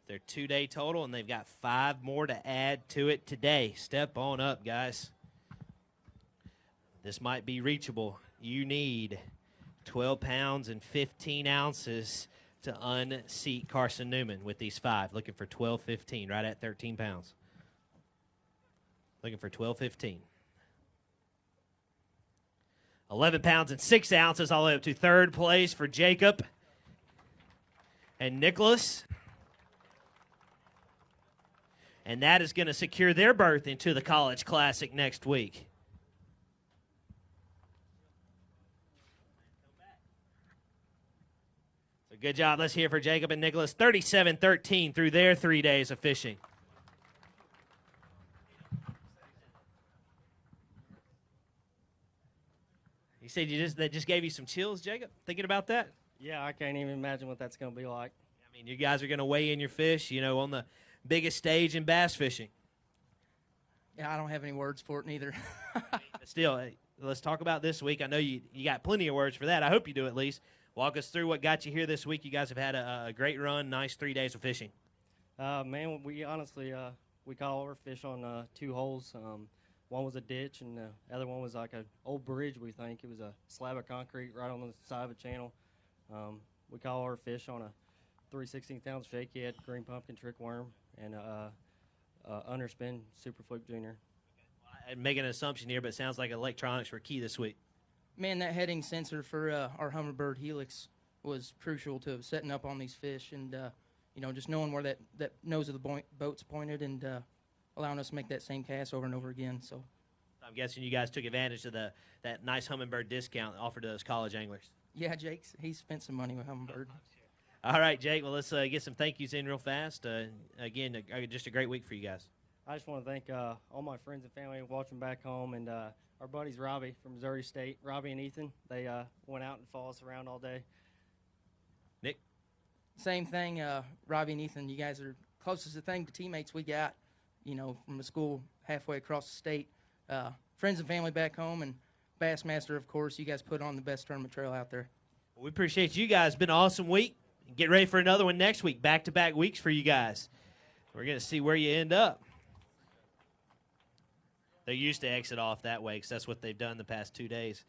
Speaker 1: Their 2-day total, and they've got 5 more to add to it today. Step on up, guys. This might be reachable. You need 12 pounds and 15 ounces to unseat Carson Newman with these 5. Looking for 12-15, right at 13 pounds. Looking for 12-15. 11 pounds and 6 ounces all the way up to 3rd place for Jacob and Nicholas. And that is going to secure their berth into the College Classic next week. So good job. Let's hear for Jacob and Nicholas. 37-13 through their 3 days of fishing. You said that just gave you some chills, Jacob? Thinking about that?
Speaker 7: Yeah, I can't even imagine what that's going to be like.
Speaker 1: I mean, you guys are going to weigh in your fish, on the biggest stage in bass fishing.
Speaker 18: Yeah, I don't have any words for it neither.
Speaker 1: Still, hey, let's talk about this week. I know you got plenty of words for that. I hope you do at least. Walk us through what got you here this week. You guys have had a great run, nice 3 days of fishing.
Speaker 7: Man, we honestly we caught our fish on 2 holes. One was a ditch, and the other one was like an old bridge, we think. It was a slab of concrete right on the side of a channel. We caught our fish on a 3/16-ounce shakehead, green pumpkin trick worm, and underspin super fluke junior.
Speaker 1: I'm making an assumption here, but it sounds like electronics were key this week.
Speaker 18: Man, that heading sensor for our Humminbird Helix was crucial to setting up on these fish, and just knowing where that nose of the boat's pointed, and allowing us to make that same cast over and over again. So
Speaker 1: I'm guessing you guys took advantage of that nice Humminbird discount offered to those college anglers.
Speaker 18: Yeah, he spent some money with Humminbird.
Speaker 1: All right, Jake. Well, let's get some thank yous in real fast. Again, just a great week for you guys.
Speaker 7: I just want to thank all my friends and family watching back home, and our buddies Robbie from Missouri State, Robbie and Ethan. They went out and followed us around all day.
Speaker 1: Nick?
Speaker 18: Same thing, Robbie and Ethan. You guys are closest thing to teammates we got, from a school halfway across the state. Friends and family back home, and Bassmaster, of course. You guys put on the best tournament trail out there.
Speaker 1: Well, we appreciate you guys. It's been an awesome week. Get ready for another one next week. Back-to-back weeks for you guys. We're going to see where you end up. They used to exit off that way because that's what they've done the past 2 days.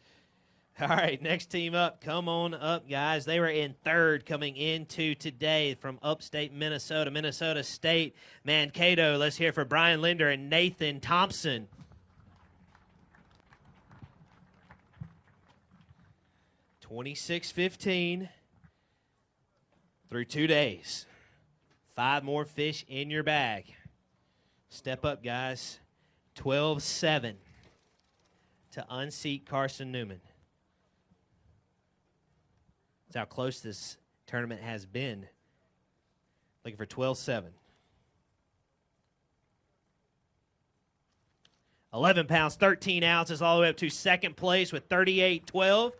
Speaker 1: All right, next team up. Come on up, guys. They were in 3rd coming into today from upstate Minnesota, Minnesota State, Mankato. Let's hear for Bryan Linder and Nathan Thompson. $26.15 through 2 days. 5 more fish in your bag. Step up, guys. 12-7 to unseat Carson Newman. That's how close this tournament has been. Looking for 12-7. 11 pounds, 13 ounces, all the way up to second place with 38-12.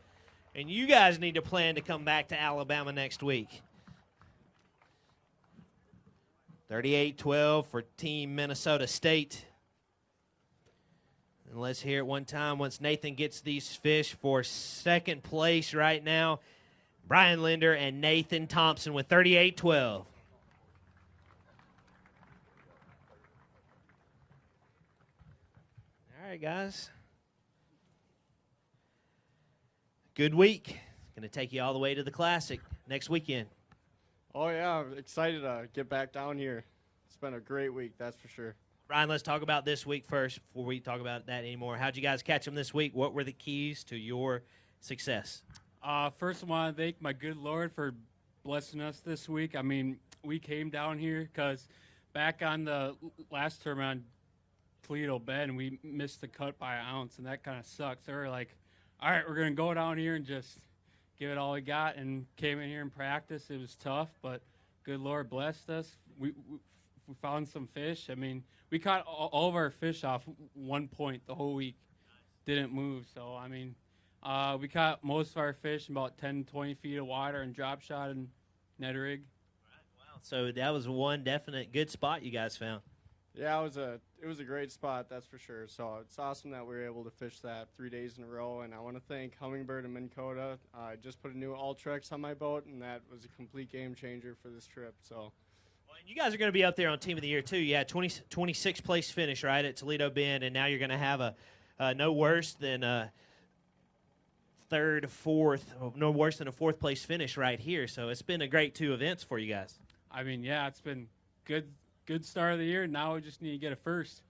Speaker 1: And you guys need to plan to come back to Alabama next week. 38-12 for Team Minnesota State. And let's hear it one time once Nathan gets these fish for second place right now. Bryan Linder and Nathan Thompson with 38-12. All right, guys. Good week. Going to take you all the way to the Classic next weekend.
Speaker 19: Oh, yeah. I'm excited to get back down here. It's been a great week, that's for sure.
Speaker 1: Bryan, let's talk about this week first before we talk about that anymore. How'd you guys catch them this week? What were the keys to your success?
Speaker 20: First, I want to thank my good Lord for blessing us this week. I mean, we came down here because back on the last tournament on Toledo Bend, we missed the cut by an ounce, and that kind of sucks. So we're like, all right, we're going to go down here and just give it all we got, and came in here and practiced. It was tough, but good Lord blessed us. We found some fish. I mean, we caught all of our fish off 1 point the whole week. Didn't move. So, I mean, we caught most of our fish in about 10, 20 feet of water and drop shot and net rig.
Speaker 1: Wow. So that was one definite good spot you guys found.
Speaker 19: Yeah, it was a great spot, that's for sure. So it's awesome that we were able to fish that 3 days in a row. And I want to thank Hummingbird and Minn Kota. I just put a new Ultrex on my boat, and that was a complete game changer for this trip. So.
Speaker 1: You guys are going to be up there on Team of the Year, too. You had 26th place finish, right, at Toledo Bend, and now you're going to have a no worse than a fourth place finish right here. So it's been a great 2 events for you guys.
Speaker 20: I mean, yeah, it's been good start of the year. Now we just need to get a first.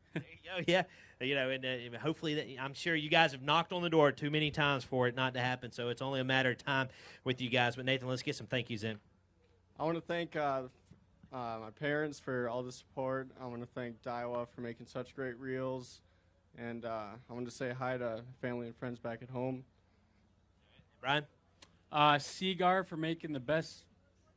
Speaker 1: Yeah. You know, and hopefully I'm sure you guys have knocked on the door too many times for it not to happen, so it's only a matter of time with you guys. But, Nathan, let's get some thank yous in.
Speaker 19: I want to thank my parents for all the support. I want to thank Daiwa for making such great reels. And I want to say hi to family and friends back at home.
Speaker 1: Bryan?
Speaker 20: Seagar for making the best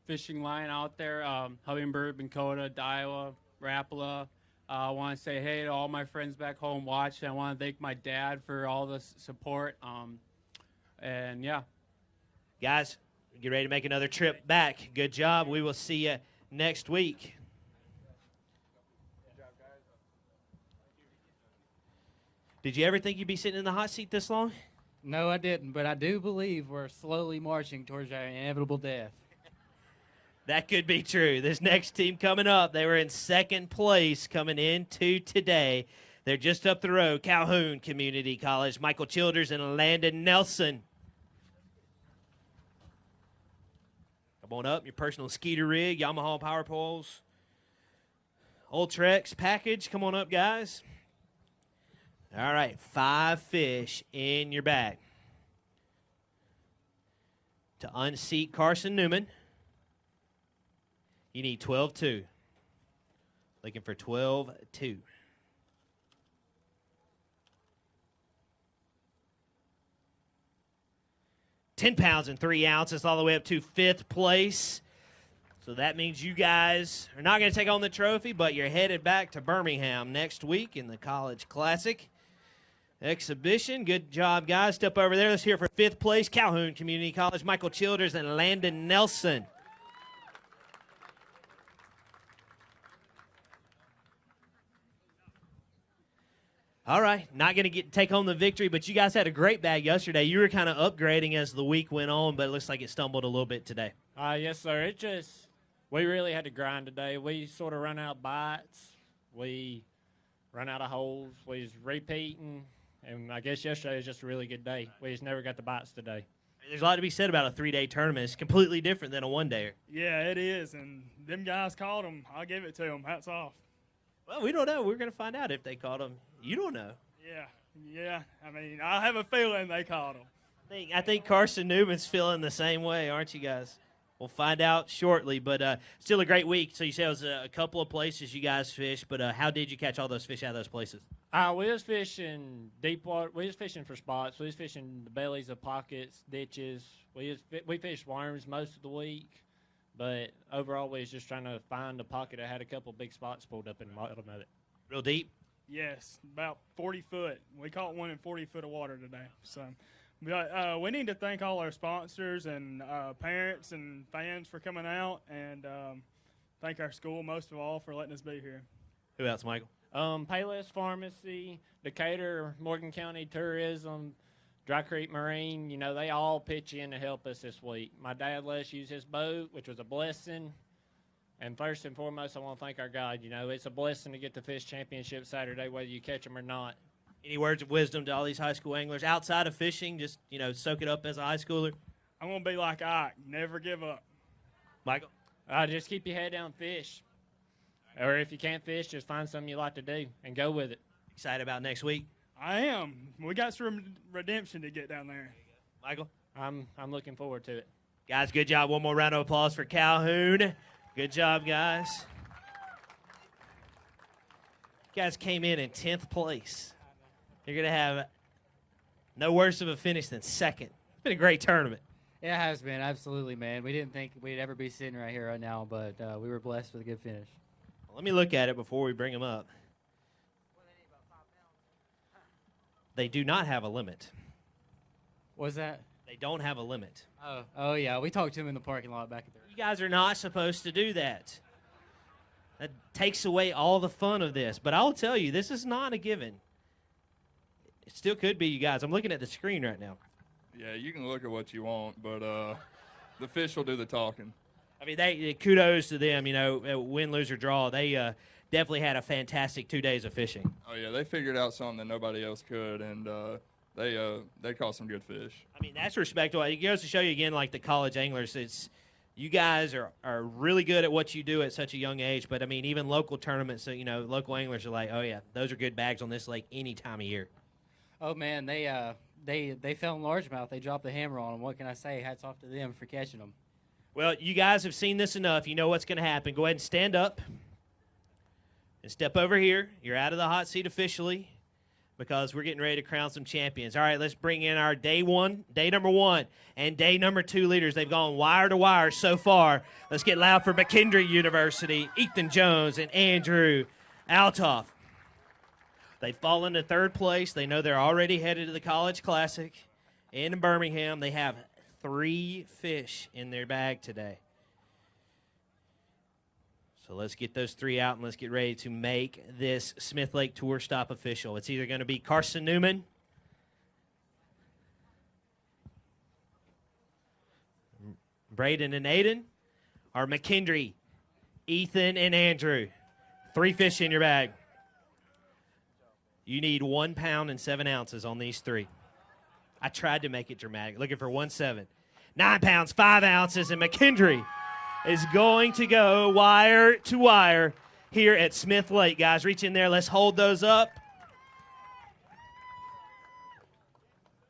Speaker 20: fishing line out there. Hummingbird, Minn Kota, Daiwa, Rapala. I want to say hey to all my friends back home watching. I want to thank my dad for all the support. And, yeah.
Speaker 1: Guys, get ready to make another trip back. Good job. We will see you next week. Did you ever think you'd be sitting in the hot seat this long?
Speaker 7: No, I didn't, but I do believe we're slowly marching towards our inevitable death.
Speaker 1: That could be true. This next team coming up, they were in second place coming into today. They're just up the road, Calhoun Community College, Michael Childers and Landon Nelson. Come on up, your personal skeeter rig, Yamaha power poles, Ultrex package. Come on up, guys. All right, 5 fish in your bag. To unseat Carson Newman, you need 12-2. Looking for 12-2. £10 and 3 ounces all the way up to 5th place. So that means you guys are not going to take on the trophy, but you're headed back to Birmingham next week in the College Classic exhibition. Good job, guys. Step over there. Let's hear for 5th place, Calhoun Community College, Michael Childers and Landon Nelson. All right, not going to take home the victory, but you guys had a great bag yesterday. You were kind of upgrading as the week went on, but it looks like it stumbled a little bit today.
Speaker 11: Yes, sir. We really had to grind today. We sort of run out bites. We run out of holes. We was repeating, and I guess yesterday was just a really good day. We just never got the bites today.
Speaker 1: There's a lot to be said about a 3-day tournament. It's completely different than a 1-dayer.
Speaker 21: Yeah, it is, and them guys caught them. I'll give it to them. Hats off.
Speaker 1: Well, we don't know. We're going to find out if they caught them. You don't know.
Speaker 21: Yeah. I mean, I have a feeling they caught them.
Speaker 1: I think Carson Newman's feeling the same way, aren't you guys? We'll find out shortly, but still a great week. So you said it was a couple of places you guys fished, but how did you catch all those fish out of those places?
Speaker 11: We was fishing deep water. We was fishing for spots. We was fishing the bellies of pockets, ditches. We fished worms most of the week, but overall we was just trying to find a pocket that had a couple big spots pulled up in the bottom of it.
Speaker 1: Real deep?
Speaker 21: Yes, about 40 foot. We caught one in 40 foot of water today. So, but, we need to thank all our sponsors and parents and fans for coming out, and thank our school most of all for letting us be here.
Speaker 1: Who else, Michael?
Speaker 2: Payless Pharmacy, Decatur, Morgan County Tourism, Dry Creek Marine, you know, they all pitch in to help us this week. My dad let us use his boat, which was a blessing. And first and foremost, I want to thank our guide. You know, it's a blessing to get the fish championship Saturday, whether you catch them or not.
Speaker 1: Any words of wisdom to all these high school anglers outside of fishing? Just, you know, soak it up as a high schooler.
Speaker 21: I'm going to be like Ike, never give up.
Speaker 1: Michael?
Speaker 2: Just keep your head down and fish. Or if you can't fish, just find something you like to do and go with it.
Speaker 1: Excited about next week?
Speaker 21: I am. We got some redemption to get down there.
Speaker 1: Michael?
Speaker 2: I'm looking forward to it.
Speaker 1: Guys, good job. One more round of applause for Calhoun. Good job, guys. You guys came in 10th place. You're going to have no worse of a finish than second. It's been a great tournament.
Speaker 7: It has been, absolutely, man. We didn't think we'd ever be sitting right here right now, but we were blessed with a good finish.
Speaker 1: Let me look at it before we bring them up. They do not have a limit.
Speaker 7: What's that?
Speaker 1: They don't have a limit.
Speaker 7: Oh yeah, we talked to him in the parking lot back there.
Speaker 1: You guys are not supposed to do that. That takes away all the fun of this. But I'll tell you, this is not a given. It still could be, you guys. I'm looking at the screen right now.
Speaker 8: Yeah, you can look at what you want, but the fish will do the talking.
Speaker 1: I mean, kudos to them, you know, win, lose, or draw. They definitely had a fantastic 2 days of fishing.
Speaker 8: Oh, yeah, they figured out something that nobody else could, and they caught some good fish.
Speaker 1: I mean, that's respectable. It goes to show you, again, like the college anglers, you guys are really good at what you do at such a young age. But, I mean, even local tournaments, you know, local anglers are like, oh, yeah, those are good bags on this lake any time of year.
Speaker 7: Oh, man, they fell in largemouth. They dropped the hammer on them. What can I say? Hats off to them for catching them.
Speaker 1: Well, you guys have seen this enough. You know what's going to happen. Go ahead and stand up and step over here. You're out of the hot seat officially because we're getting ready to crown some champions. All right, let's bring in our day number one, and day number two leaders. They've gone wire to wire so far. Let's get loud for McKenzie University, Ethan Jones, and Andrew Altoff. They've fallen to third place. They know they're already headed to the College Classic in Birmingham. They have 3 fish in their bag today. So let's get those 3 out, and let's get ready to make this Smith Lake Tour stop official. It's either going to be Carson Newman, Braden and Aiden, or McKenzie, Ethan and Andrew. 3 fish in your bag. You need 1 pound and 7 ounces on these 3. I tried to make it dramatic, looking for 1.7. 9 pounds, 5 ounces, and McKenzie is going to go wire to wire here at Smith Lake. Guys, reach in there. Let's hold those up.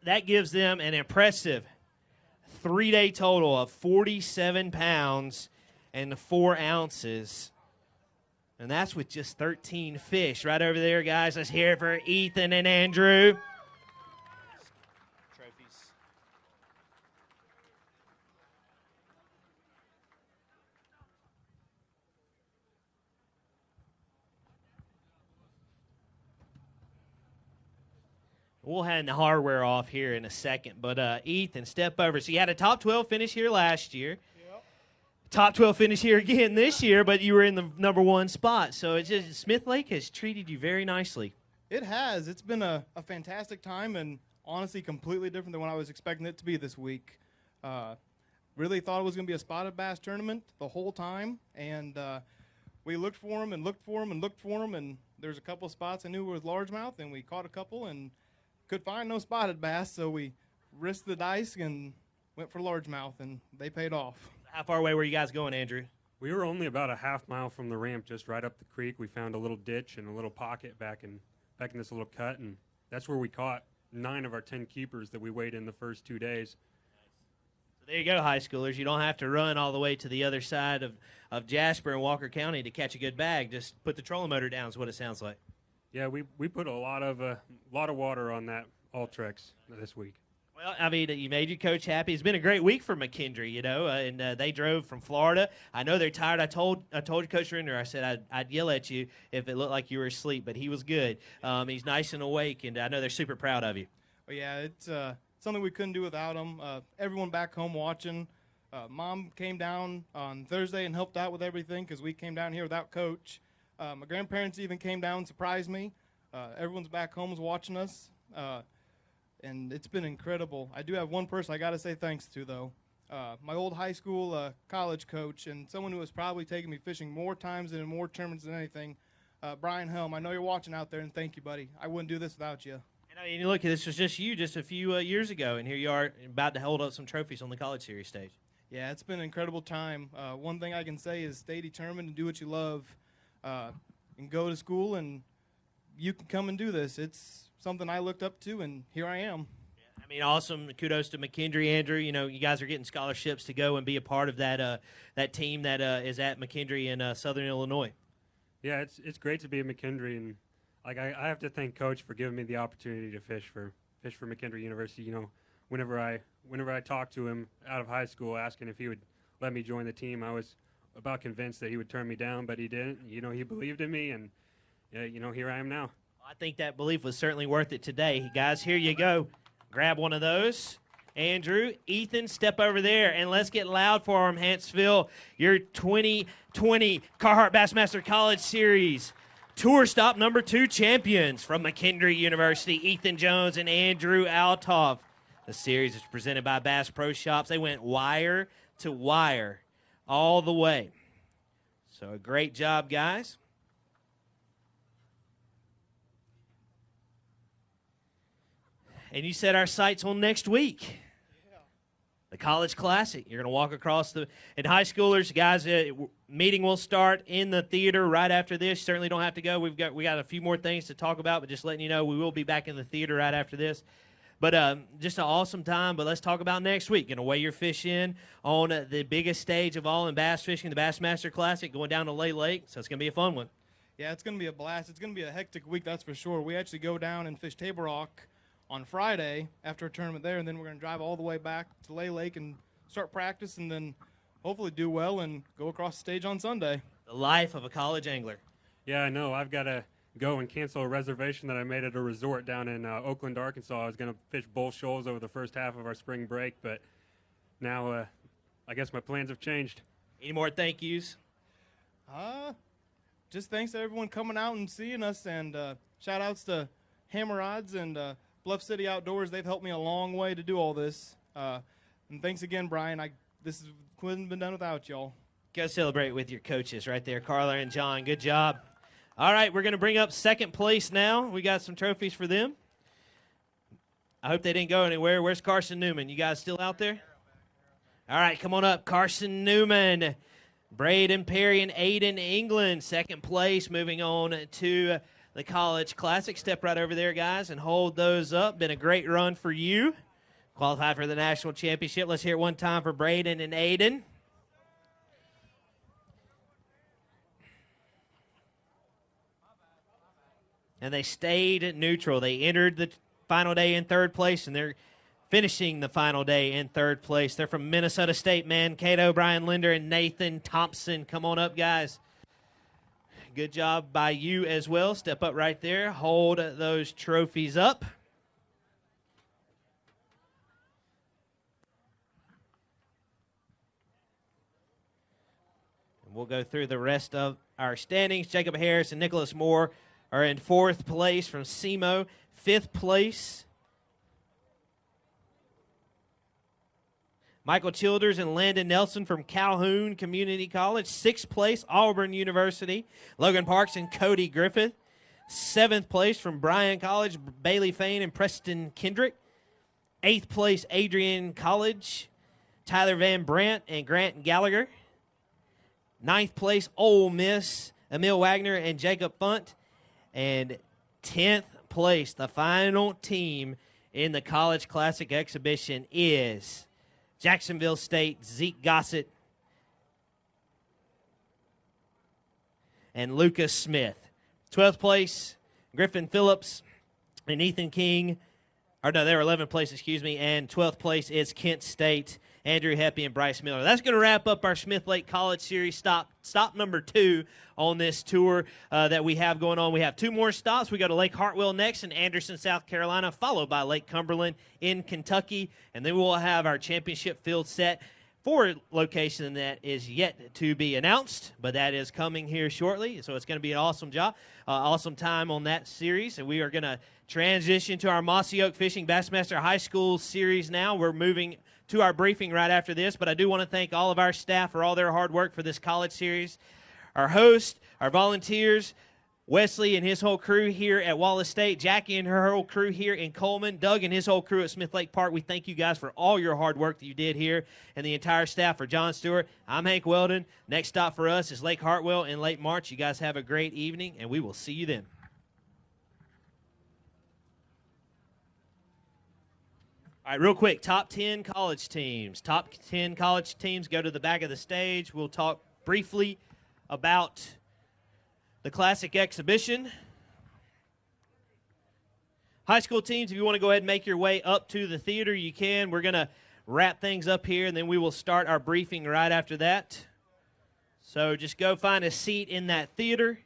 Speaker 1: That gives them an impressive 3-day total of 47 pounds and 4 ounces. And that's with just 13 fish right over there, guys. Let's hear it for Ethan and Andrew.
Speaker 22: Trophies.
Speaker 1: We'll hand the hardware off here in a second. But, Ethan, step over. So you had a top 12 finish here last year. Yep. Top 12 finish here again this year, but you were in the number 1 spot. So it's just Smith Lake has treated you very nicely.
Speaker 23: It has. It's been a fantastic time and honestly completely different than what I was expecting it to be this week. Really thought it was going to be a spotted bass tournament the whole time. And we looked for them and looked for them and looked for them. And there's a couple of spots I knew were with largemouth, and we caught a couple and could find no spotted bass, so we risked the dice and went for largemouth, and they paid off.
Speaker 1: How far away were you guys going, Andrew?
Speaker 24: We were only about a half mile from the ramp, just right up the creek. We found a little ditch and a little pocket back in this little cut, and that's where we caught 9 of our 10 keepers that we weighed in the first 2 days.
Speaker 1: So there you go, high schoolers. You don't have to run all the way to the other side of Jasper and Walker County to catch a good bag. Just put the trolling motor down is what it sounds like.
Speaker 24: Yeah, we put a lot of water on that Ultrex this week.
Speaker 1: Well, I mean, you made your coach happy. It's been a great week for McKenzie, you know, and they drove from Florida. I know they're tired. I told Coach Linder, I said I'd yell at you if it looked like you were asleep, but he was good. He's nice and awake, and I know they're super proud of you.
Speaker 23: Well, yeah, it's something we couldn't do without him. Everyone back home watching. Mom came down on Thursday and helped out with everything because we came down here without Coach. My grandparents even came down and surprised me. Everyone's back home is watching us. And it's been incredible. I do have one person I got to say thanks to, though. My old high school college coach and someone who has probably taken me fishing more times and in more tournaments than anything, Brian Helm. I know you're watching out there, and thank you, buddy. I wouldn't do this without you.
Speaker 1: And I mean, look, this was just you just a few years ago, and here you are about to hold up some trophies on the College Series stage.
Speaker 23: Yeah, it's been an incredible time. One thing I can say is stay determined and do what you love and go to school, and you can come and do this. It's something I looked up to, and here I am.
Speaker 1: Yeah, I mean, awesome. Kudos to McKenzie, Andrew. You know, you guys are getting scholarships to go and be a part of that that team that is at McKenzie in Southern Illinois.
Speaker 24: Yeah, it's great to be at McKenzie, and like I have to thank Coach for giving me the opportunity to fish for McKenzie University. You know, whenever I talked to him out of high school asking if he would let me join the team, I was about convinced that he would turn me down, but he didn't. You know, he believed in me, and you know, here I am now.
Speaker 1: I think that belief was certainly worth it today. Guys, here you go. Grab one of those. Andrew, Ethan, step over there, and let's get loud for them, Hanceville. Your 2020 Carhartt Bassmaster College Series Tour Stop number 2 champions from McKenzie University, Ethan Jones and Andrew Altoff. The series is presented by Bass Pro Shops. They went wire to wire all the way. So a great job, guys. And you set our sights on next week. The College Classic. You're going to walk across and high schoolers, guys, meeting will start in the theater right after this. Certainly don't have to go. We got a few more things to talk about, but just letting you know we will be back in the theater right after this. But just an awesome time. But let's talk about next week. Going to weigh your fish in on the biggest stage of all in bass fishing, the Bassmaster Classic, going down to Lake. So it's going to be a fun one.
Speaker 23: Yeah, it's going to be a blast. It's going to be a hectic week, that's for sure. We actually go down and fish Table Rock on Friday after a tournament there, and then we're going to drive all the way back to Lake and start practice, and then hopefully do well and go across the stage on Sunday.
Speaker 1: The life of a college angler.
Speaker 24: Yeah, I know. I've got to go and cancel a reservation that I made at a resort down in Oakland, Arkansas. I was going to fish both shoals over the first half of our spring break, but now I guess my plans have changed.
Speaker 1: Any more thank yous?
Speaker 23: Just thanks to everyone coming out and seeing us, and shout-outs to Hammer Rods and Bluff City Outdoors. They've helped me a long way to do all this. And thanks again, Brian. This couldn't have been done without y'all.
Speaker 1: Go celebrate with your coaches right there, Carla and John. Good job. All right, we're going to bring up second place now. We got some trophies for them. I hope they didn't go anywhere. Where's Carson Newman? You guys still out there? All right, come on up. Carson Newman, Braden Perry, and Aiden England. Second place, moving on to the College Classic. Step right over there, guys, and hold those up. Been a great run for you. Qualified for the national championship. Let's hear it one time for Braden and Aiden. And they stayed neutral. They entered the final day in third place, and they're finishing the final day in third place. They're from Minnesota State, Mankato, Bryan Linder, and Nathan Thompson. Come on up, guys. Good job by you as well. Step up right there. Hold those trophies up. And we'll go through the rest of our standings. Jacob Harris and Nicholas Moore are in fourth place from SEMO. Fifth place, Michael Childers and Landon Nelson from Calhoun Community College. Sixth place, Auburn University, Logan Parks and Cody Griffith. Seventh place from Bryan College, Bailey Fain and Preston Kendrick. Eighth place, Adrian College, Tyler Van Brant and Grant Gallagher. Ninth place, Ole Miss, Emil Wagner and Jacob Funt. And 10th place, the final team in the College Classic exhibition is Jacksonville State, Zeke Gossett and Lucas Smith. 12th place, Griffin Phillips and Ethan King Or no, they were 11th place, excuse me, and 12th place is Kent State, Andrew Heppy and Bryce Miller. That's going to wrap up our Smith Lake College Series stop number 2 on this tour that we have going on. We have 2 more stops. We go to Lake Hartwell next in Anderson, South Carolina, followed by Lake Cumberland in Kentucky, and then we'll have our championship field set for a location that is yet to be announced, but that is coming here shortly. So it's going to be an awesome awesome time on that series, and we are going to transition to our Mossy Oak Fishing Bassmaster High School Series now. We're moving to our briefing right after this, but I do want to thank all of our staff for all their hard work for this college series. Our host, our volunteers, Wesley and his whole crew here at Wallace State, Jackie and her whole crew here in Coleman, Doug and his whole crew at Smith Lake Park. We thank you guys for all your hard work that you did here, and the entire staff. For John Stewart, I'm Hank Weldon. Next stop for us is Lake Hartwell in late March. You guys have a great evening, and we will see you then. All right, real quick, top 10 college teams. Top 10 college teams go to the back of the stage. We'll talk briefly about the Classic Exhibition. High school teams, if you want to go ahead and make your way up to the theater, you can. We're going to wrap things up here, and then we will start our briefing right after that. So just go find a seat in that theater,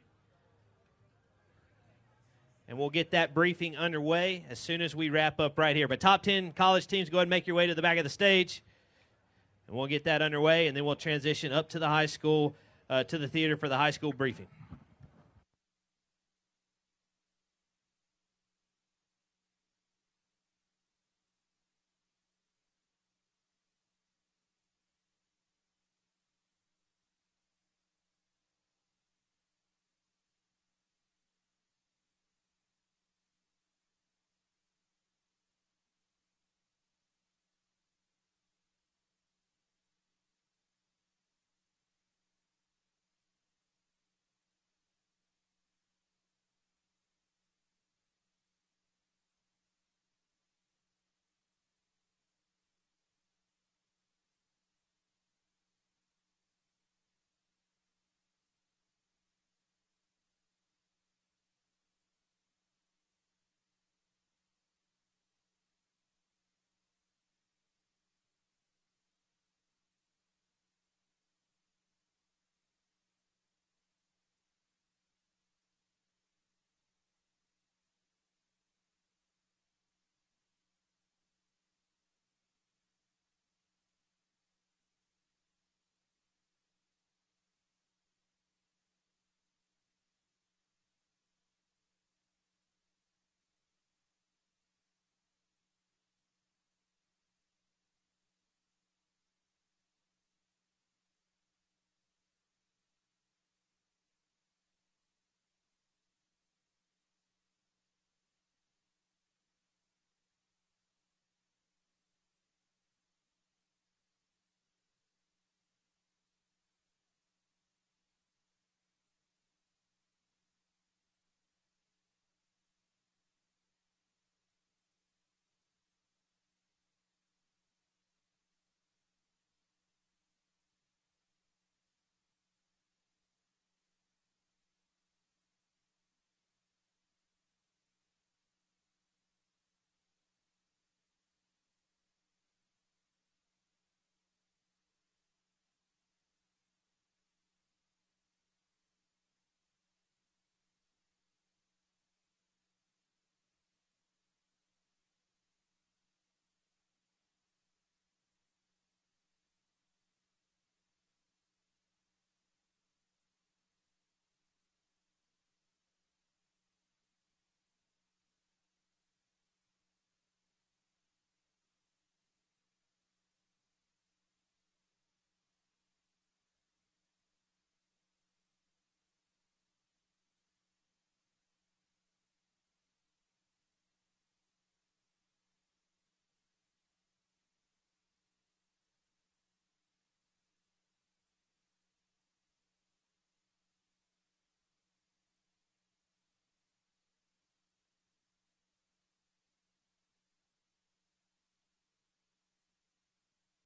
Speaker 1: and we'll get that briefing underway as soon as we wrap up right here. But top 10 college teams, go ahead and make your way to the back of the stage, and we'll get that underway, and then we'll transition up to the high school, to the theater for the high school briefing.